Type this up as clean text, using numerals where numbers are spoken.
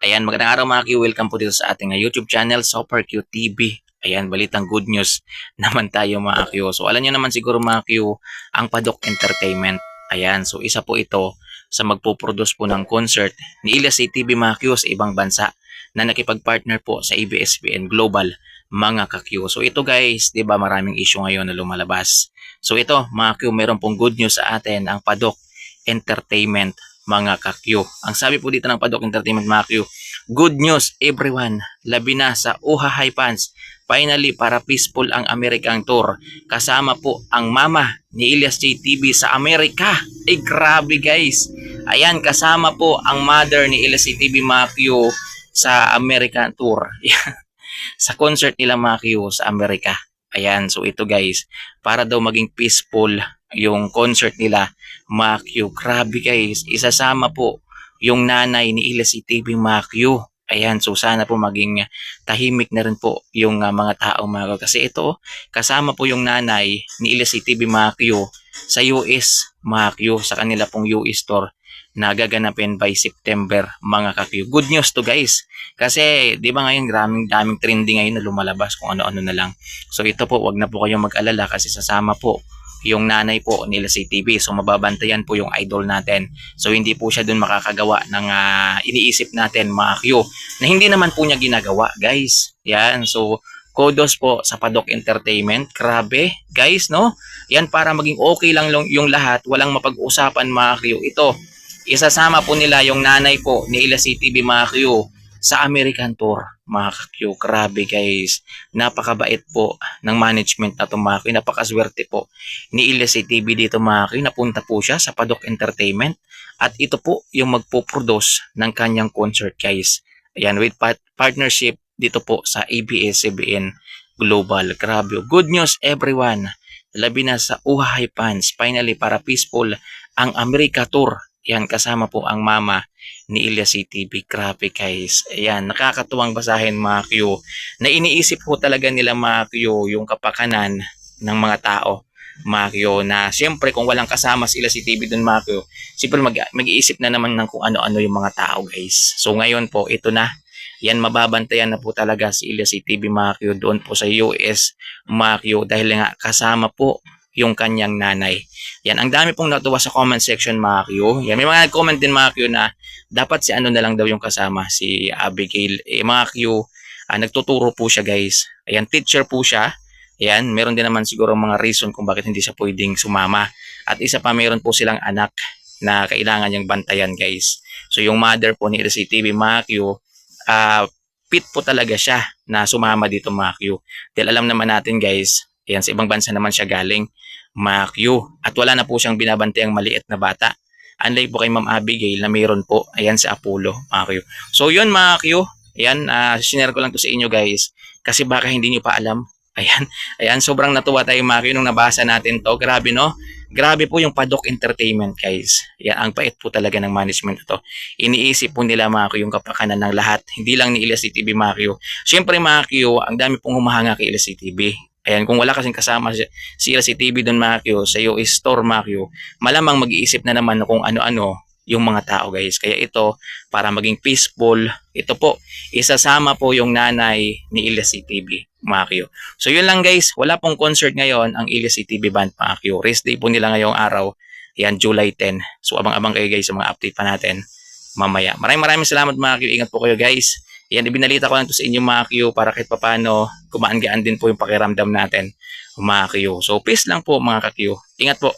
Ayan, magandang araw mga Q. Welcome po dito sa ating YouTube channel, Super Q TV. Ayan, balitang good news naman tayo mga Q. So alam nyo naman siguro mga Q, ang Padok Entertainment. Ayan, so isa po ito sa magpo-produce po ng concert ni Ilyas ATV mga Q sa ibang bansa na nakipag-partner po sa ABS-CBN Global mga ka-Q. So ito guys, 'di ba maraming issue ngayon na lumalabas. So ito mga Q, meron pong good news sa atin ang Padok Entertainment mga ka-Q. Ang sabi po dito ng Padok Entertainment mga Q, good news everyone, labi na sa Uhahay fans. Finally, para peaceful ang Amerikang tour. Kasama po ang mama ni Ilyas JTV sa Amerika. Grabe guys. Ayan, kasama po ang mother ni Ilyas JTV mga Q sa American tour. Sa concert nila mga Q sa Amerika. Ayan, so ito guys, para daw maging peaceful yung concert nila mga Q. Grabe guys, isasama po yung nanay ni Ilyas ATV mga Q. Ayan, so sana po maging tahimik na rin po yung mga tao mga Q. Kasi ito, kasama po yung nanay ni Ilyas ATV mga Q sa US mga Q, sa kanila pong US store na gaganapin by September mga ka-Q. Good news to guys. Kasi 'di ba ngayon daming trending ngayon na lumalabas kung ano-ano na lang. So ito po, wag na po kayong mag-alala kasi sasama po yung nanay po nila sa TV. So mababantayan po yung idol natin. So hindi po siya dun makakagawa ng iniisip natin mga Q na hindi naman po niya ginagawa guys. Yan. So kudos po sa Padok Entertainment. Grabe guys, no? Yan, para maging okay lang yung lahat, walang mapag-usapan mga Q. Ito, isasama po nila yung nanay po ni Ilyas ATV mga Q sa American Tour mga Q. Grabe guys, napakabait po ng management na ito mga Q. Napakaswerte po ni Ilyas ATV dito mga Q. Napunta po siya sa Padok Entertainment at ito po yung magpo-produce ng kanyang concert guys. Ayan, with partnership dito po sa ABS-CBN Global. Grabe, good news everyone, labi na sa Uhahay fans. Finally, para peaceful ang America Tour. Yan, kasama po ang mama ni Ilyas ATV. Grabe guys. Ayan, nakakatuwang basahin mga Q. Na iniisip po talaga nila mga Q yung kapakanan ng mga tao mga Q, na siyempre kung walang kasama si Ilyas ATV dun mga Q, siyempre mag-iisip na naman ng kung ano-ano yung mga tao guys. So ngayon po, ito na. Yan, mababantayan na po talaga si Ilyas ATV mga Q doon po sa US mga Q, dahil nga kasama po yung kanyang nanay. Yan, ang dami pong natuwa sa comment section mga Q. Yan, may mga comment din mga Q na dapat si ano na lang daw yung kasama, si Abigail. Mga Q, nagtuturo po siya guys. Ayan, teacher po siya. Ayan, meron din naman siguro mga reason kung bakit hindi siya pwedeng sumama. At isa pa, meron po silang anak na kailangan niyang bantayan guys. So yung mother po ni Ilyas ATV mga Q, fit po talaga siya na sumama dito mga Q. Dahil alam naman natin guys, ayan, sa ibang bansa naman siya galing mga Q. At wala na po siyang binabantayang maliit na bata. Unlike po kay Ma'am Abigail na mayroon po, ayan, sa Apollo mga Q. So yun mga Q, ayan, sinare ko lang to sa inyo guys. Kasi baka hindi nyo pa alam. Ayan, ayan, sobrang natuwa tayo mga Q nung nabasa natin to. Grabe no? Grabe po yung Padok Entertainment guys. Yan, ang pait po talaga ng management ito. Iniisip po nila mga Q yung kapakanan ng lahat. Hindi lang ni Ilyas ATV mga Q. Siyempre mga Q, ang dami pong humahanga kay Ilyas ATV. Ayan, kung wala kasing kasama si Ilyas ATV doon mga Q sa US store mga Q, malamang mag-iisip na naman kung ano-ano yung mga tao guys. Kaya ito, para maging peaceful, ito po, isasama po yung nanay ni Ilyas ATV mga Q. So yun lang guys, wala pong concert ngayon ang Ilyas ATV Band mga Q. Rest day po nila ngayong araw, yan, July 10. So abang-abang kayo guys sa mga update pa natin mamaya. Maraming salamat mga Q. Ingat po kayo guys. Yan, ibinalita ko lang to sa inyo mga Q para kahit papano gumaan-gaan din po yung pakiramdam natin mga Q. So peace lang po mga ka-Q. Ingat po.